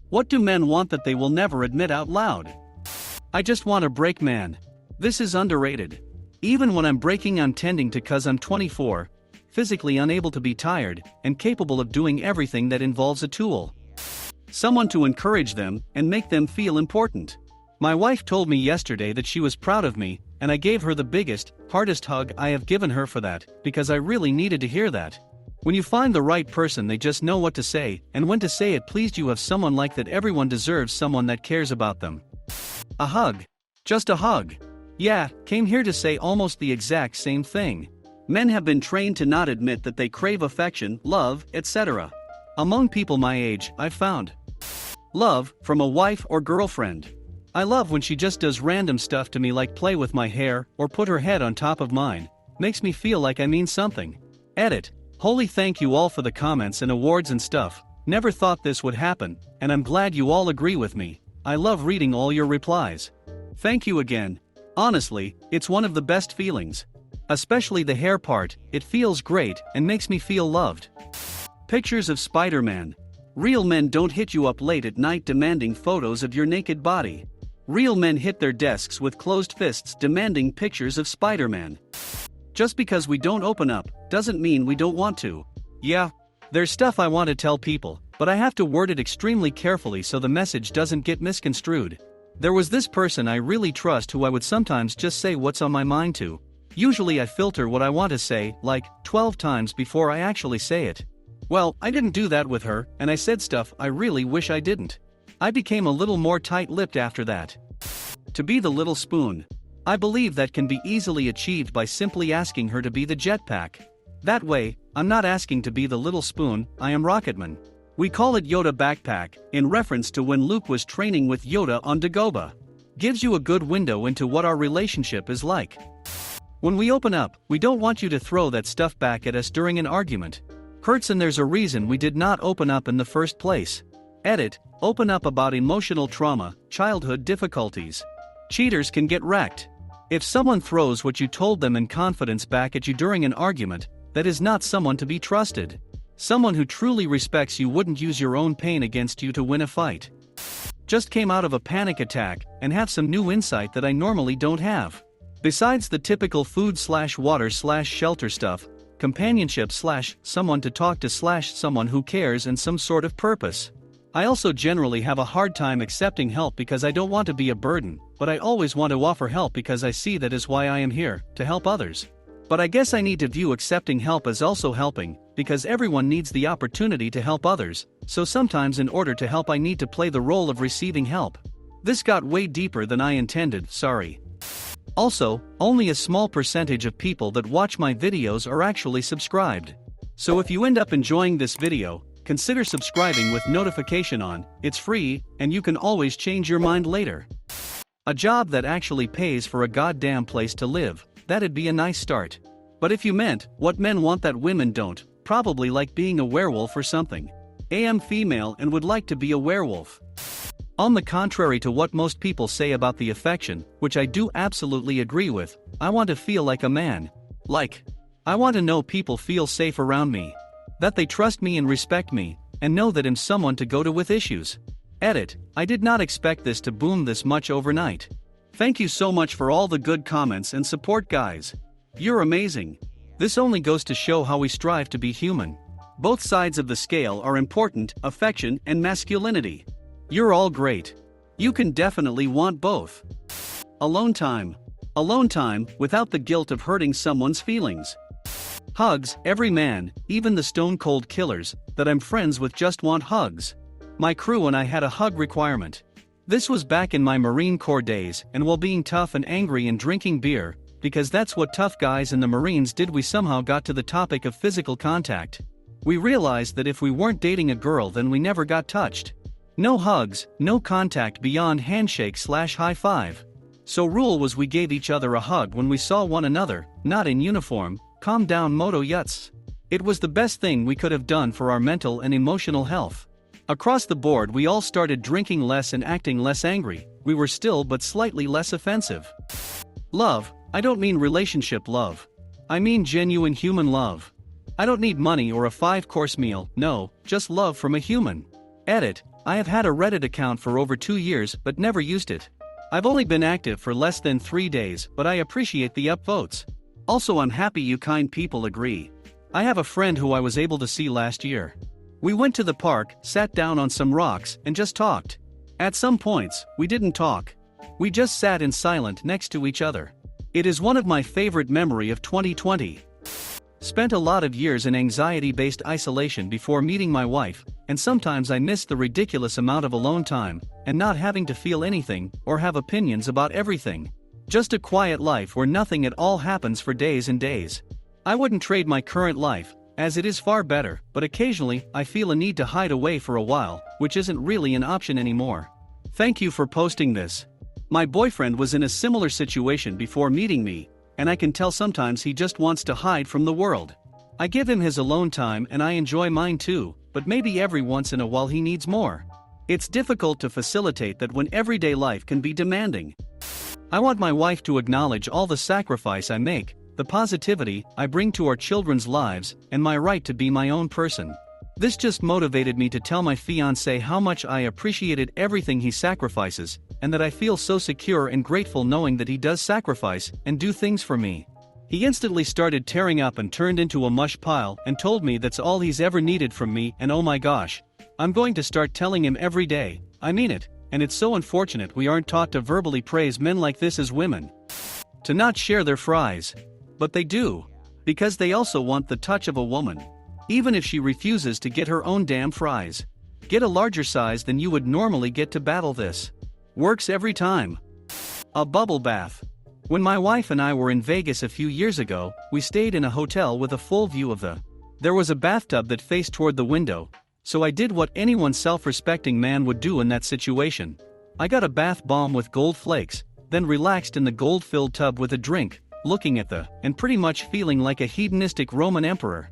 What do men want that they will never admit out loud? I just want a break, man. This is underrated. Even when I'm breaking, I'm tending to, cause I'm 24, physically unable to be tired, and capable of doing everything that involves a tool. Someone to encourage them and make them feel important. My wife told me yesterday that she was proud of me, and I gave her the biggest, hardest hug I have given her for that, because I really needed to hear that. When you find the right person, they just know what to say and when to say it. Pleased you have someone like that. Everyone deserves someone that cares about them. A hug. Just a hug. Yeah, came here to say almost the exact same thing. Men have been trained to not admit that they crave affection, love, etc. Among people my age, I've found love from a wife or girlfriend. I love when she just does random stuff to me, like play with my hair or put her head on top of mine. Makes me feel like I mean something. Edit. Holy thank you all for the comments and awards and stuff. Never thought this would happen, and I'm glad you all agree with me. I love reading all your replies. Thank you again. Honestly, it's one of the best feelings. Especially the hair part, it feels great and makes me feel loved. Pictures of Spider-Man. Real men don't hit you up late at night demanding photos of your naked body. Real men hit their desks with closed fists demanding pictures of Spider-Man. Just because we don't open up, doesn't mean we don't want to. Yeah, there's stuff I want to tell people, but I have to word it extremely carefully so the message doesn't get misconstrued. There was this person I really trust who I would sometimes just say what's on my mind to. Usually I filter what I want to say, like, 12 times before I actually say it. Well, I didn't do that with her, and I said stuff I really wish I didn't. I became a little more tight-lipped after that. To be the little spoon. I believe that can be easily achieved by simply asking her to be the jetpack. That way, I'm not asking to be the little spoon, I am Rocketman. We call it Yoda backpack, in reference to when Luke was training with Yoda on Dagobah. Gives you a good window into what our relationship is like. When we open up, we don't want you to throw that stuff back at us during an argument. Hurts, and there's a reason we did not open up in the first place. Edit. Open up about emotional trauma, childhood difficulties. Cheaters can get wrecked. If someone throws what you told them in confidence back at you during an argument, that is not someone to be trusted. Someone who truly respects you wouldn't use your own pain against you to win a fight. Just came out of a panic attack and have some new insight that I normally don't have. Besides the typical food/water/shelter stuff, companionship/someone to talk to/someone who cares and some sort of purpose. I also generally have a hard time accepting help because I don't want to be a burden, but I always want to offer help because I see that is why I am here, to help others. But I guess I need to view accepting help as also helping, because everyone needs the opportunity to help others, so sometimes in order to help I need to play the role of receiving help. This got way deeper than I intended, sorry. Also, only a small percentage of people that watch my videos are actually subscribed. So if you end up enjoying this video, consider subscribing with notification on. It's free, and you can always change your mind later. A job that actually pays for a goddamn place to live, that'd be a nice start. But if you meant, what men want that women don't, probably like being a werewolf or something. I am female and would like to be a werewolf. On the contrary to what most people say about the affection, which I do absolutely agree with, I want to feel like a man. I want to know people feel safe around me. That they trust me and respect me, and know that I'm someone to go to with issues. Edit. I did not expect this to boom this much overnight. Thank you so much for all the good comments and support, guys. You're amazing. This only goes to show how we strive to be human. Both sides of the scale are important, affection and masculinity. You're all great. You can definitely want both. Alone time. Alone time, without the guilt of hurting someone's feelings. Hugs. Every man, even the stone cold killers, that I'm friends with just want hugs. My crew and I had a hug requirement. This was back in my Marine Corps days, and while being tough and angry and drinking beer, because that's what tough guys in the Marines did, we somehow got to the topic of physical contact. We realized that if we weren't dating a girl, then we never got touched. No hugs, no contact beyond handshake/high five. So rule was we gave each other a hug when we saw one another, not in uniform. Calm down, Moto Yuts. It was the best thing we could have done for our mental and emotional health. Across the board we all started drinking less and acting less angry. We were still but slightly less offensive. Love. I don't mean relationship love. I mean genuine human love. I don't need money or a 5-course meal, no, just love from a human. Edit. I have had a Reddit account for over 2 years but never used it. I've only been active for less than 3 days, but I appreciate the upvotes. Also, I'm happy you kind people agree. I have a friend who I was able to see last year. We went to the park, sat down on some rocks, and just talked. At some points, we didn't talk. We just sat in silence next to each other. It is one of my favorite memories of 2020. Spent a lot of years in anxiety-based isolation before meeting my wife, and sometimes I miss the ridiculous amount of alone time, and not having to feel anything, or have opinions about everything. Just a quiet life where nothing at all happens for days and days. I wouldn't trade my current life, as it is far better, but occasionally I feel a need to hide away for a while, which isn't really an option anymore. Thank you for posting this. My boyfriend was in a similar situation before meeting me, and I can tell sometimes he just wants to hide from the world. I give him his alone time and I enjoy mine too, but maybe every once in a while he needs more. It's difficult to facilitate that when everyday life can be demanding. I want my wife to acknowledge all the sacrifice I make, the positivity I bring to our children's lives, and my right to be my own person. This just motivated me to tell my fiancé how much I appreciated everything he sacrifices, and that I feel so secure and grateful knowing that he does sacrifice and do things for me. He instantly started tearing up and turned into a mush pile and told me that's all he's ever needed from me, and oh my gosh, I'm going to start telling him every day. I mean it, and it's so unfortunate we aren't taught to verbally praise men like this as women. To not share their fries. But they do. Because they also want the touch of a woman. Even if she refuses to get her own damn fries. Get a larger size than you would normally get to battle this. Works every time. A bubble bath. When my wife and I were in Vegas a few years ago, we stayed in a hotel with a full view of the. There was a bathtub that faced toward the window, so I did what anyone self-respecting man would do in that situation. I got a bath bomb with gold flakes, then relaxed in the gold-filled tub with a drink, looking at and pretty much feeling like a hedonistic Roman emperor.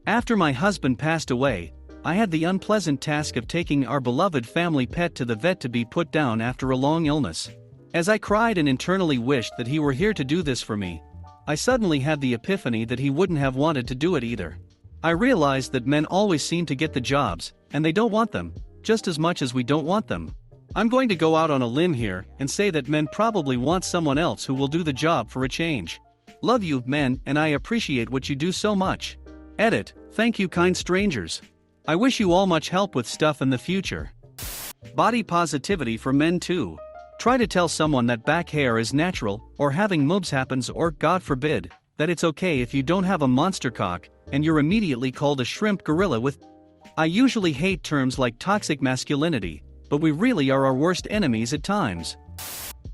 After my husband passed away, I had the unpleasant task of taking our beloved family pet to the vet to be put down after a long illness. As I cried and internally wished that he were here to do this for me, I suddenly had the epiphany that he wouldn't have wanted to do it either. I realized that men always seem to get the jobs, and they don't want them, just as much as we don't want them. I'm going to go out on a limb here and say that men probably want someone else who will do the job for a change. Love you, men, and I appreciate what you do so much. Edit, thank you, kind strangers. I wish you all much help with stuff in the future. Body positivity for men too. Try to tell someone that back hair is natural, or having moobs happens, or, God forbid, that it's okay if you don't have a monster cock, and you're immediately called a shrimp gorilla with. I usually hate terms like toxic masculinity, but we really are our worst enemies at times.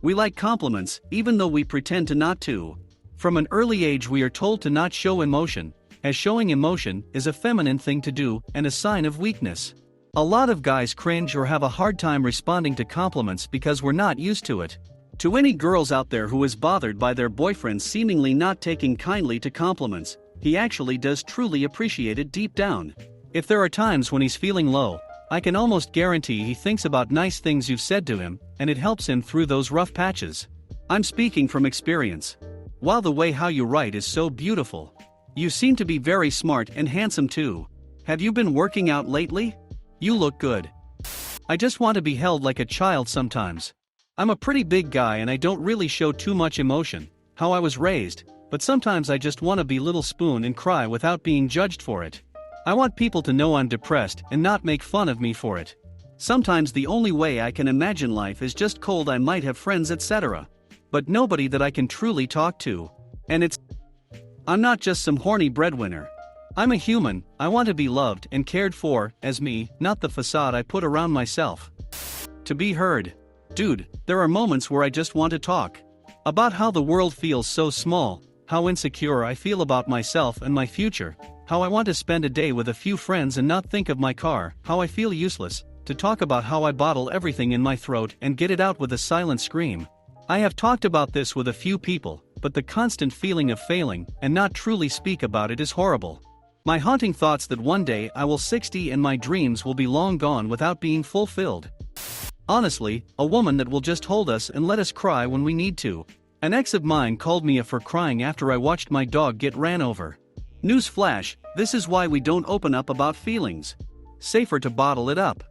We like compliments, even though we pretend to not to. From an early age we are told to not show emotion, as showing emotion is a feminine thing to do and a sign of weakness. A lot of guys cringe or have a hard time responding to compliments because we're not used to it. To any girls out there who is bothered by their boyfriend seemingly not taking kindly to compliments, he actually does truly appreciate it deep down. If there are times when he's feeling low, I can almost guarantee he thinks about nice things you've said to him, and it helps him through those rough patches. I'm speaking from experience. Wow, the way how you write is so beautiful. You seem to be very smart and handsome too. Have you been working out lately? You look good. I just want to be held like a child sometimes. I'm a pretty big guy and I don't really show too much emotion, how I was raised, but sometimes I just want to be little spoon and cry without being judged for it. I want people to know I'm depressed and not make fun of me for it. Sometimes the only way I can imagine life is just cold. I might have friends, etc. But nobody that I can truly talk to. And I'm not just some horny breadwinner. I'm a human. I want to be loved and cared for as me, not the facade I put around myself. To be heard. Dude, there are moments where I just want to talk. About how the world feels so small, how insecure I feel about myself and my future, how I want to spend a day with a few friends and not think of my car, how I feel useless, to talk about how I bottle everything in my throat and get it out with a silent scream. I have talked about this with a few people, but the constant feeling of failing and not truly speak about it is horrible. My haunting thoughts that one day I will 60 and my dreams will be long gone without being fulfilled. Honestly, a woman that will just hold us and let us cry when we need to. An ex of mine called me a for crying after I watched my dog get ran over. Newsflash, this is why we don't open up about feelings. Safer to bottle it up.